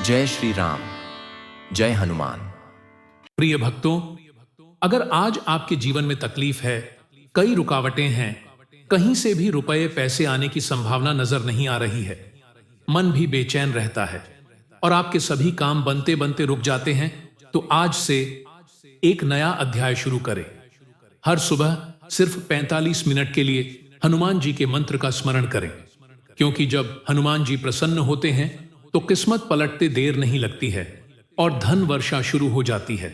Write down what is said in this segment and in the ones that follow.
जय श्री राम, जय हनुमान। प्रिय भक्तों, अगर आज आपके जीवन में तकलीफ है, कई रुकावटें हैं, कहीं से भी रुपए पैसे आने की संभावना नजर नहीं आ रही है, मन भी बेचैन रहता है और आपके सभी काम बनते बनते रुक जाते हैं, तो आज से एक नया अध्याय शुरू करें। हर सुबह सिर्फ 45 मिनट के लिए हनुमान जी के मंत्र का स्मरण करें, क्योंकि जब हनुमान जी प्रसन्न होते हैं तो किस्मत पलटते देर नहीं लगती है और धन वर्षा शुरू हो जाती है।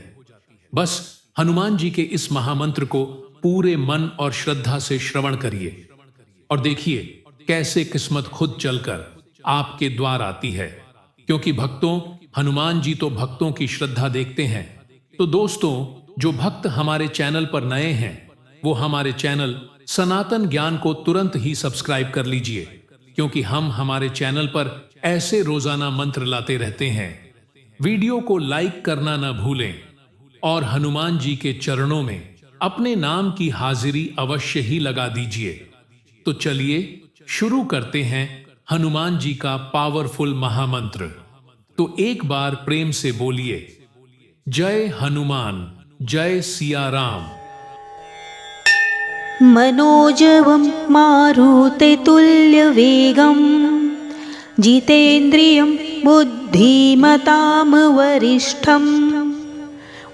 बस हनुमान जी के इस महामंत्र को पूरे मन और श्रद्धा से श्रवण करिए और देखिए कैसे किस्मत खुद चलकर आपके द्वार आती है, क्योंकि भक्तों, हनुमान जी तो भक्तों की श्रद्धा देखते हैं। तो दोस्तों, जो भक्त हमारे चैनल पर नए हैं वो हमारे चैनल सनातन ज्ञान को तुरंत ही सब्सक्राइब कर लीजिए, क्योंकि हम हमारे चैनल पर ऐसे रोजाना मंत्र लाते रहते हैं। वीडियो को लाइक करना ना भूलें और हनुमान जी के चरणों में अपने नाम की हाजिरी अवश्य ही लगा दीजिए। तो चलिए शुरू करते हैं हनुमान जी का पावरफुल महामंत्र। तो एक बार प्रेम से बोलिए, जय हनुमान, जय सिया राम। मनोजवं मारुततुल्यवेगं जितेन्द्रियं बुद्धिमतां वरिष्ठं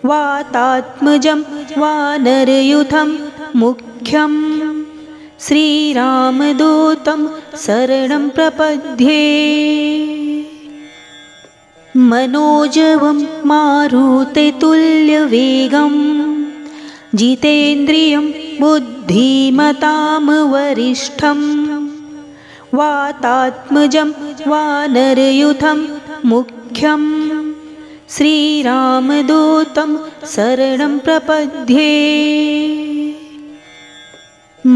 वातात्मजं वानरयूथं मुख्यं श्रीरामदूतं शरणं प्रपद्ये। मनोजवं मारुततुल्यवेगं जितेन्द्रियं बुद्धिमतां वरिष्ठं वातात्मजं वानरयूथं मुख्यं श्रीरामदूतं शरणं प्रपद्ये।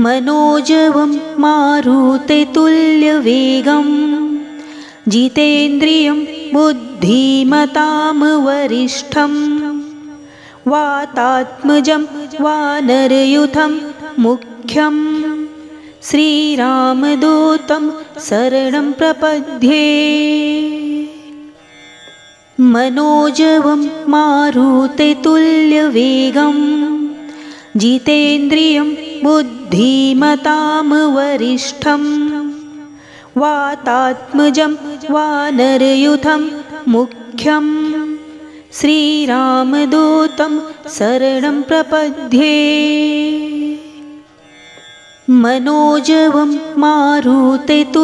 मनोजवं मारुततुल्यवेगं जितेन्द्रियं बुद्धिमतां वरिष्ठं वातात्मजं वानरयूथं मुख्यं श्रीरामदूतं शरणं प्रपद्ये। मनोजवं मारुततुल्यवेगं जितेन्द्रियं बुद्धिमतां वरिष्ठं वातात्मजं वानरयूथं मुख्यं श्रीरामदूतं शरणं प्रपद्ये। मनोजवं मारुततुल्यवेगं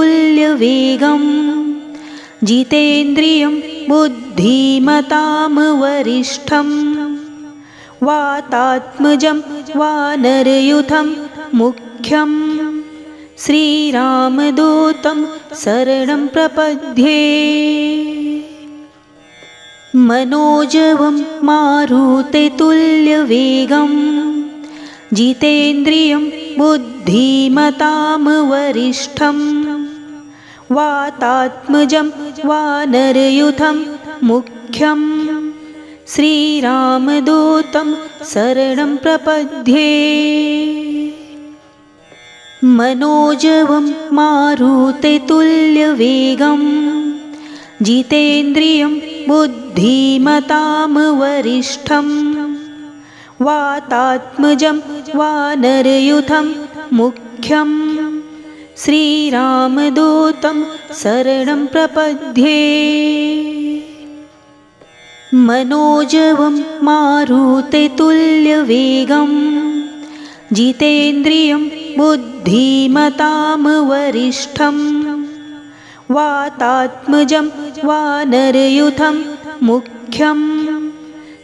जितेन्द्रियं बुद्धिमतां वरिष्ठं वातात्मजं वानरयूथं मुख्यं श्रीरामदूतं शरणं प्रपद्ये। मनोजवं मारुततुल्यवेगं जितेन्द्रियं बुद्धिमतां वरिष्ठं वातात्मजं वानरयूथं मुख्यं श्रीरामदूतं शरणं प्रपद्ये। मनोजवं मारुततुल्यवेगं जितेन्द्रियं बुद्धिमतां वरिष्ठं वातात्मजं वानरयूथं मुख्यं श्रीरामदूतं शरणं प्रपद्ये। मनोजवं मारुततुल्यवेगं जितेन्द्रियं बुद्धिमतां वरिष्ठं वातात्मजं वानरयूथं मुख्यं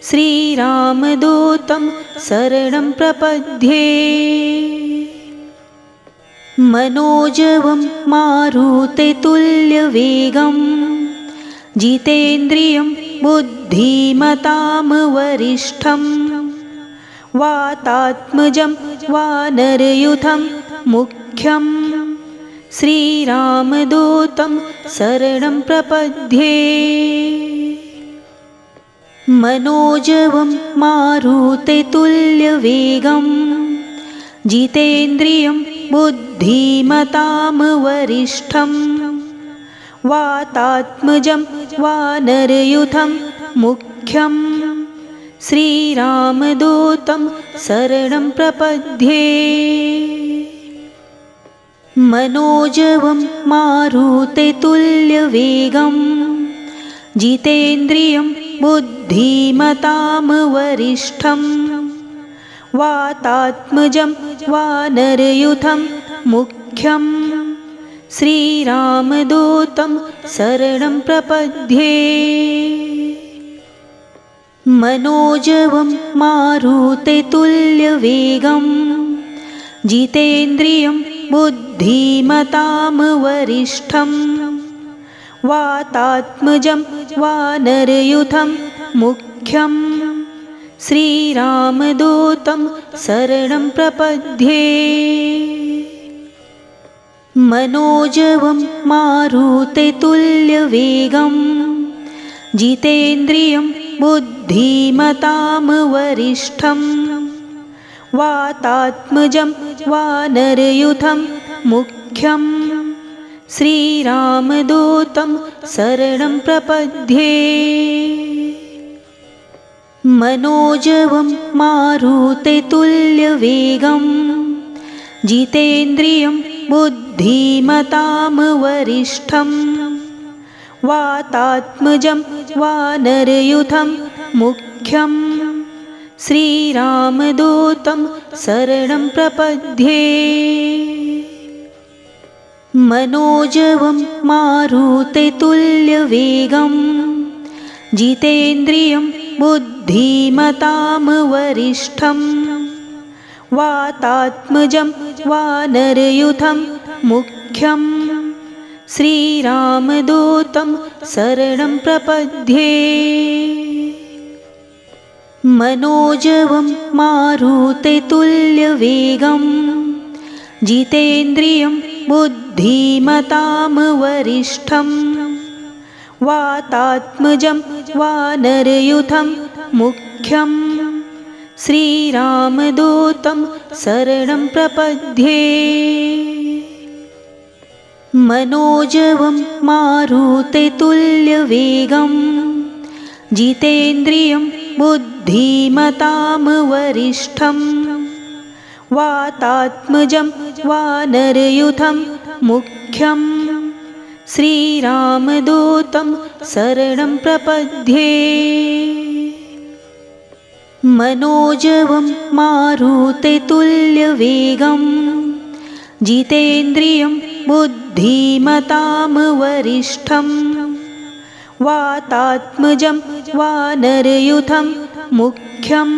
श्रीरामदूतं शरणं प्रपद्ये। मनोजवं मारुततुल्यवेगं जितेन्द्रियं बुद्धिमतां वरिष्ठं वातात्मजं वानरयूथं मुख्यं श्रीरामदूतं शरणं प्रपद्ये। मनोजवं मारुततुल्यवेगं जितेन्द्रियं बुद्धिमतां वरिष्ठं वातात्मजं वानरयूथं मुख्यं श्रीरामदूतं शरणं प्रपद्ये मनोजवं मारुततुल्यवेगं जितेन्द्रियं बुद्धिमतां वरिष्ठं वातात्मजं वानरयूथं मुख्यं श्रीरामदूतं शरणं प्रपद्ये मनोजवं मारुततुल्यवेगं जितेन्द्रियं बुद्धिमतां वरिष्ठं वातात्मजं वानरयूथं मुख्यं श्रीरामदूतं शरणं प्रपद्ये मनोजवं मारुततुल्यवेगं जितेन्द्रियं बुद्धिमतां वरिष्ठं वातात्मजं वानरयूथं मुख्यं श्रीरामदूतं शरणं प्रपद्ये मनोजवं मारुततुल्यवेगं जितेन्द्रियं बुद्धिमतां वरिष्ठं वातात्मजं वानरयूथं मुख्यं श्रीरामदूतं शरणं प्रपद्ये मनोजवं मारुततुल्यवेगं जितेन्द्रियं बुद्धिमतां वरिष्ठं वातात्मजं वानरयूथं मुख्यं श्रीरामदूतं शरणं प्रपद्ये मनोजवं मारुततुल्यवेगं जितेन्द्रियं बुद्धिमतां वरिष्ठं वातात्मजं वानरयूथं मुख्यं श्रीरामदूतं शरणं प्रपद्ये मनोजवं मारुततुल्यवेगं जितेन्द्रियं बुद्धिमतां वरिष्ठं वातात्मजं वानरयूथं मुख्यं श्रीरामदूतं शरणं प्रपद्ये मनोजवं मारुततुल्यवेगं जितेन्द्रियं बुद्धिमतां वरिष्ठं वातात्मजं वानरयूथं मुख्यं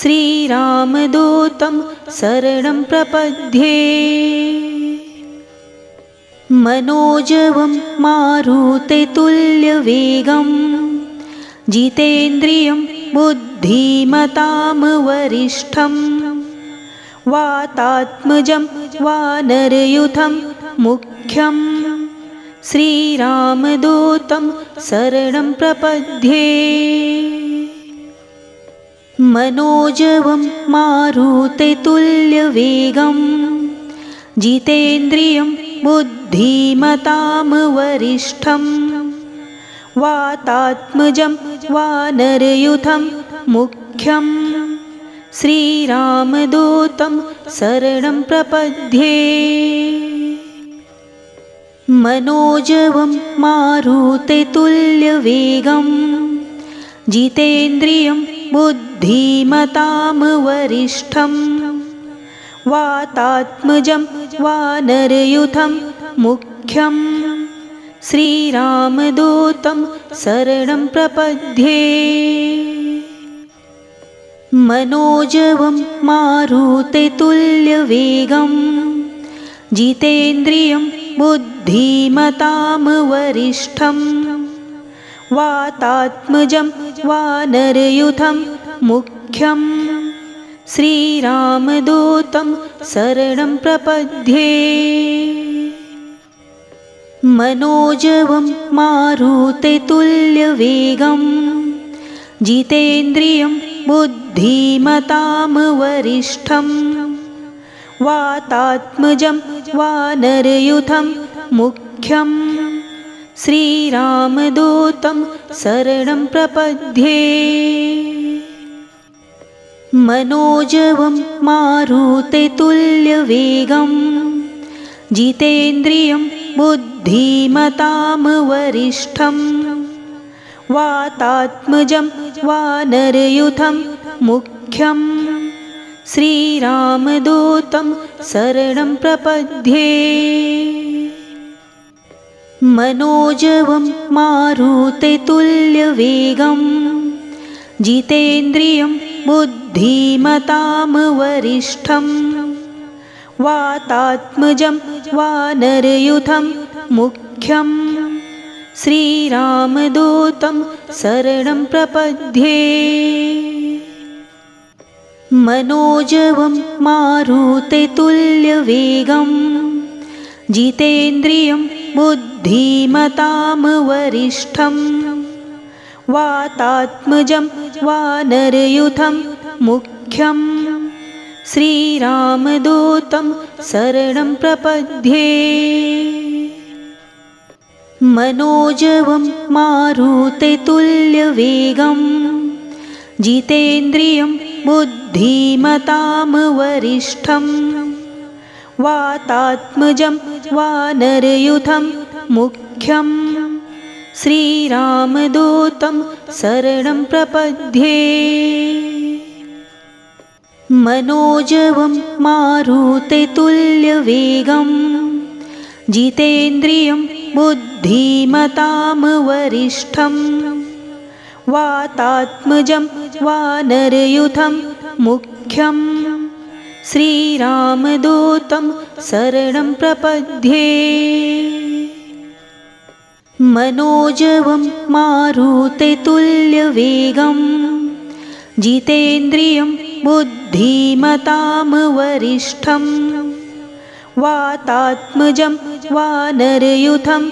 श्रीरामदूतं शरणं प्रपद्ये मनोजवं मारुततुल्यवेगं जितेन्द्रियं बुद्धिमतां वरिष्ठं वातात्मजं वानरयूथं मुख्यं श्रीरामदूतं शरणं प्रपद्ये मनोजवं मारुततुल्यवेगं जितेन्द्रियं बुद्धिमतां वरिष्ठं वातात्मजं वानरयूथं मुख्यं श्रीरामदूतं शरणं प्रपद्ये मनोजवं मारुततुल्यवेगं जितेन्द्रियं बुद्धिमतां वरिष्ठं वातात्मजं वानरयूथं मुख्यं श्रीरामदूतं शरणं प्रपद्ये मनोजवं मारुततुल्यवेगं जितेन्द्रियं बुद्धिमतां वरिष्ठं वातात्मजं वानरयूथं मुख्यं श्रीरामदूतं शरणं प्रपद्ये मनोजवं मारुततुल्यवेगं जितेन्द्रियं बुद्धिमतां वरिष्ठं वातात्मजं वानरयूथं मुख्यं श्रीरामदूतं शरणं प्रपद्ये मनोजवं मारुततुल्यवेगं जितेन्द्रियं बुद्धिमतां वरिष्ठं वातात्मजं वानरयूथं मुख्यं श्रीरामदूतं शरणं प्रपद्ये मनोजवं मारुततुल्यवेगं जितेन्द्रियं बुद्धिमतां वरिष्ठं वातात्मजं वानरयूथं मुख्यं श्रीरामदूतं शरणं प्रपद्ये मनोजवं मारुततुल्यवेगं जितेन्द्रियं बुद्धिमतां वरिष्ठं वातात्मजं वानरयूथं मुख्यं श्रीरामदूतं शरणं प्रपद्ये मनोजवं मारुततुल्यवेगं जितेन्द्रियं बुद्धिमतां वरिष्ठं वातात्मजं वानरयूथं मुख्यं श्रीरामदूतं शरणं प्रपद्ये मनोजवं मारुततुल्यवेगं जितेन्द्रियं बुद्धिमतां वरिष्ठं वातात्मजं वानरयूथं मुख्यं श्रीरामदूतं शरणं प्रपद्ये मनोजवं मारुततुल्यवेगं जितेन्द्रियं बुद्धिमतां वरिष्ठं वातात्मजं वानरयूथं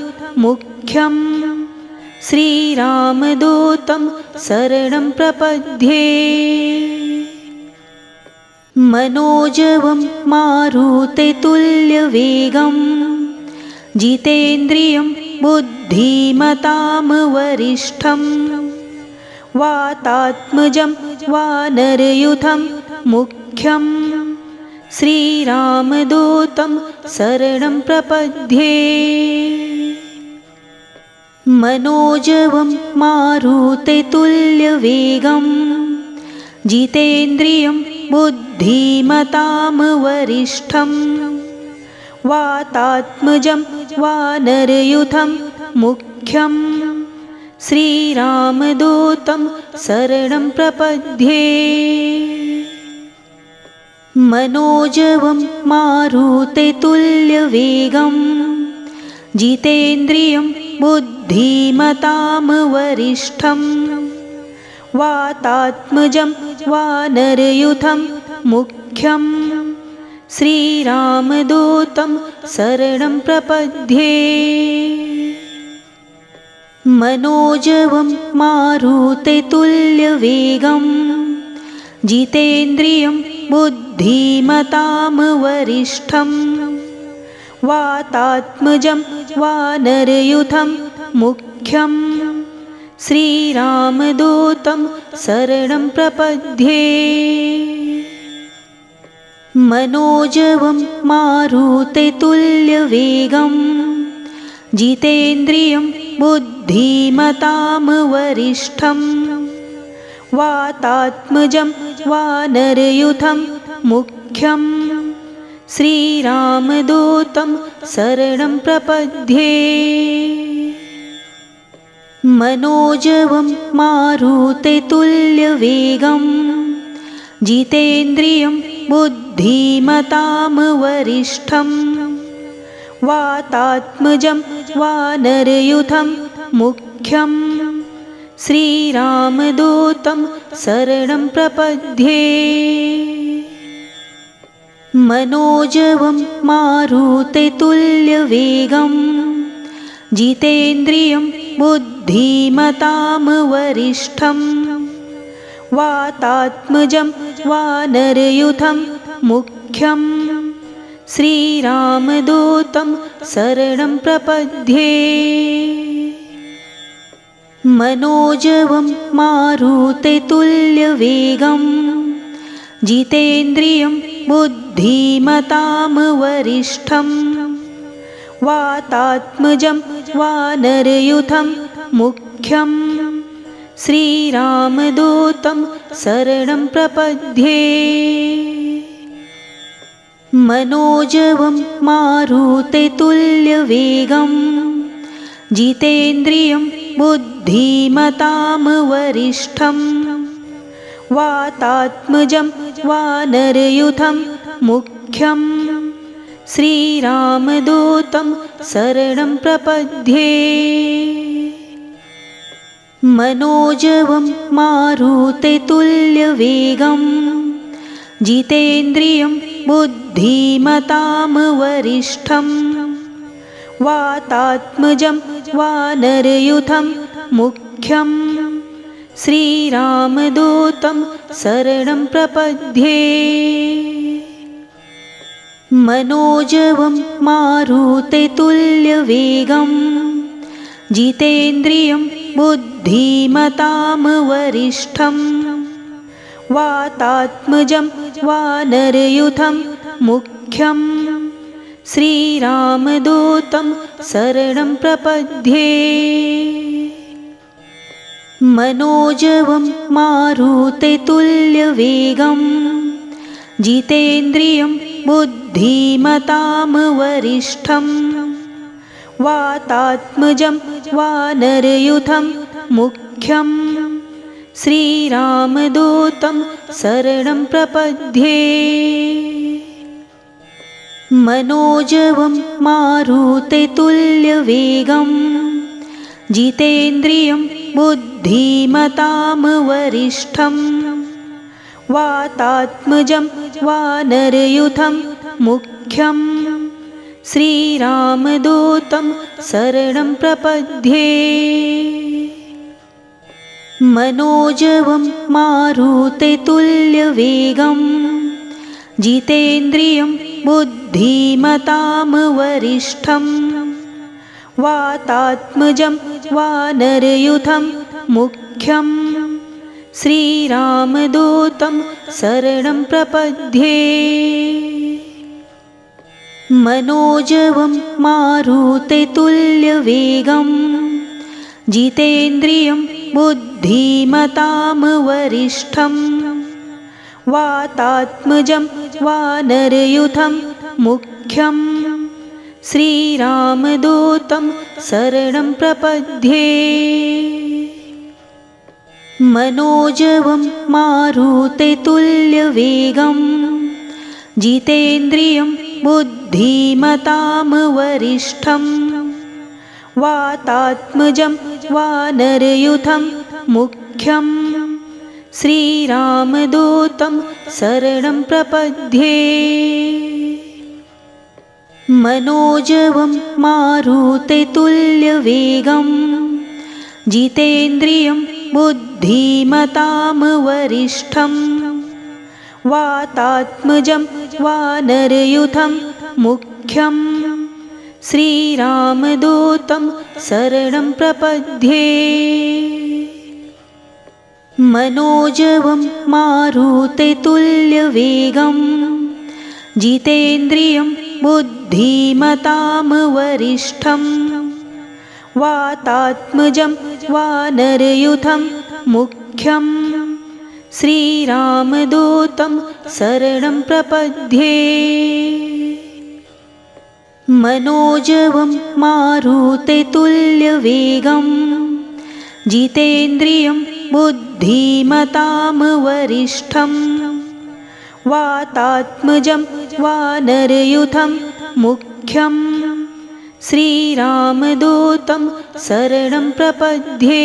मुख्यं श्रीरामदूतं शरणं प्रपद्ये मनोजवं मारुततुल्यवेगं जितेन्द्रियं बुद्धिमतां वरिष्ठं वातात्मजं वानरयूथं मुख्यं श्रीरामदूतं शरणं प्रपद्ये मनोजवं मारुततुल्यवेगं जितेन्द्रियं बुद्धिमतां वरिष्ठं वातात्मजं वानरयूथं मुख्यं श्रीरामदूतं शरणं प्रपद्ये मनोजवं मारुततुल्यवेगं जितेन्द्रियं बुद्धिमतां वरिष्ठं वातात्मजं वानरयूथं मुख्यं श्रीरामदूतं शरणं प्रपद्ये मनोजवं मारुततुल्यवेगं जितेन्द्रियं बुद्धिमतां वरिष्ठं वातात्मजं वानरयूथं मुख्यं श्रीरामदूतं शरणं प्रपद्ये मनोजवं मारुततुल्यवेगं जितेन्द्रियं बुद्धिमतां वरिष्ठं वातात्मजं वानरयूथं मुख्यं श्रीरामदूतं शरणं प्रपद्ये मनोजवं मारुततुल्यवेगं जितेन्द्रियं बुद्धिमतां वरिष्ठं वातात्मजं वानरयूथं मुख्यं श्रीरामदूतं शरणं प्रपद्ये मनोजवं मारुततुल्यवेगं जितेन्द्रियं बुद्धिमतां वरिष्ठं वातात्मजं वानरयूथं मुख्यं श्रीरामदूतं शरणं प्रपद्ये। मनोजवं मारुतेतुल्यवेगं जितेन्द्रियं बुद्धिमतां वरिष्ठं वातात्मजं वानरयूथं मुख्यं श्रीरामदूतं शरणं प्रपद्ये। मनोजवं मारुतेतुल्यवेगं जितेन्द्रियं बुद्धिमतां वरिष्ठं वातात्मजं वानरयूथं मुख्यं श्रीरामदूतं शरणं प्रपद्ये। मनोजवं मारुतेतुल्यवेगं जितेन्द्रियं बुद्धिमतां वरिष्ठं वातात्मजं वानरयूथं मुख्यं श्रीरामदूतं शरणं प्रपद्ये। मनोजवं मारुतेतुल्यवेगं जितेन्द्रियं बुद्धिमतां वरिष्ठं वातात्मजं वानरयूथं मुख्यं श्रीरामदूतं शरणं प्रपद्ये। मनोजवं मारुतेतुल्यवेगं जितेन्द्रियं बुद्धिमतां वरिष्ठं वातात्मजं वानरयूथं मुख्यं श्रीरामदूतं शरणं प्रपद्ये। मनोजवं मारुतेतुल्यवेगं जितेन्द्रियं बुद्धिमतां वरिष्ठं वातात्मजं वानरयूथं मुख्यं श्रीरामदूतं शरणं प्रपद्ये। मनोजवं मारुतेतुल्यवेगं जितेन्द्रियं बुद्धिमतां वरिष्ठं वातात्मजं वानरयूथं मुख्यं श्रीरामदूतं शरणं प्रपद्ये। मनोजवं मारुतेतुल्यवेगं जितेन्द्रियं बुद्धिमतां वरिष्ठं वातात्मजं वानरयूथं मुख्यं श्रीरामदूतं शरणं प्रपद्ये। मनोजवं मारुतेतुल्यवेगं जितेन्द्रियं बुद्धिमतां वरिष्ठं वातात्मजं वानरयूथं मुख्यं श्रीरामदूतं शरणं प्रपद्ये। मनोजवं मारुतेतुल्यवेगं जितेन्द्रियं बुद्धिमतां वरिष्ठं वातात्मजं वानरयूथं मुख्यं श्रीरामदूतं शरणं प्रपद्ये। मनोजवं मारुतेतुल्यवेगं जितेन्द्रियं बुद्धिमतां वरिष्ठं वातात्मजं वानरयूथं मुख्यं श्रीरामदूतं शरणं प्रपद्ये। मनोजवं मारुतेतुल्यवेगं जितेन्द्रियं बुद्धिमतां वरिष्ठं वातात्मजं वानरयूथं मुख्यं श्रीरामदूतं शरणं प्रपद्ये।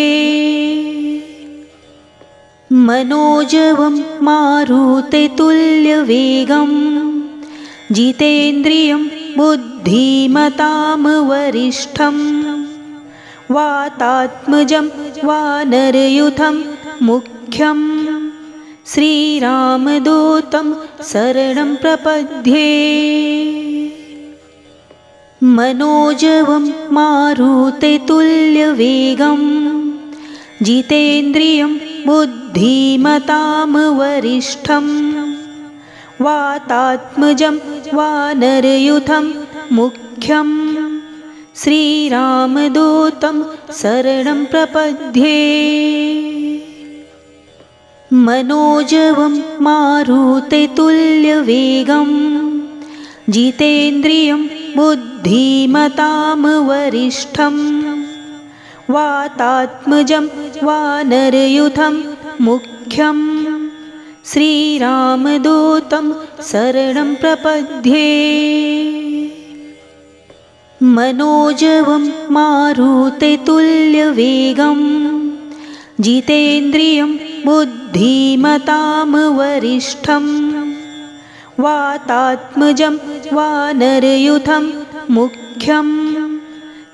मनोजवं मारुतेतुल्यवेगं जितेन्द्रियं बुद्धिमतां वरिष्ठं वातात्मजं वानरयूथं मुख्यं श्रीरामदूतं शरणं प्रपद्ये। मनोजवं मारुतेतुल्यवेगं जितेन्द्रियं बुद्धिमतां वरिष्ठं वातात्मजं वानरयूथं मुख्यं श्रीरामदूतं शरणं प्रपद्ये मनोजवं मारुततुल्यवेगं जितेन्द्रियं बुद्धिमतां वरिष्ठं वातात्मजं वानरयूथं मुख्यं श्रीरामदूतं शरणं प्रपद्ये मनोजवं मारुततुल्यवेगं जितेन्द्रियं बुद्धिमतां वरिष्ठं वातात्मजं वानरयूथं मुख्यं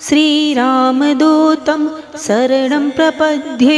श्रीरामदूतं शरणं प्रपद्ये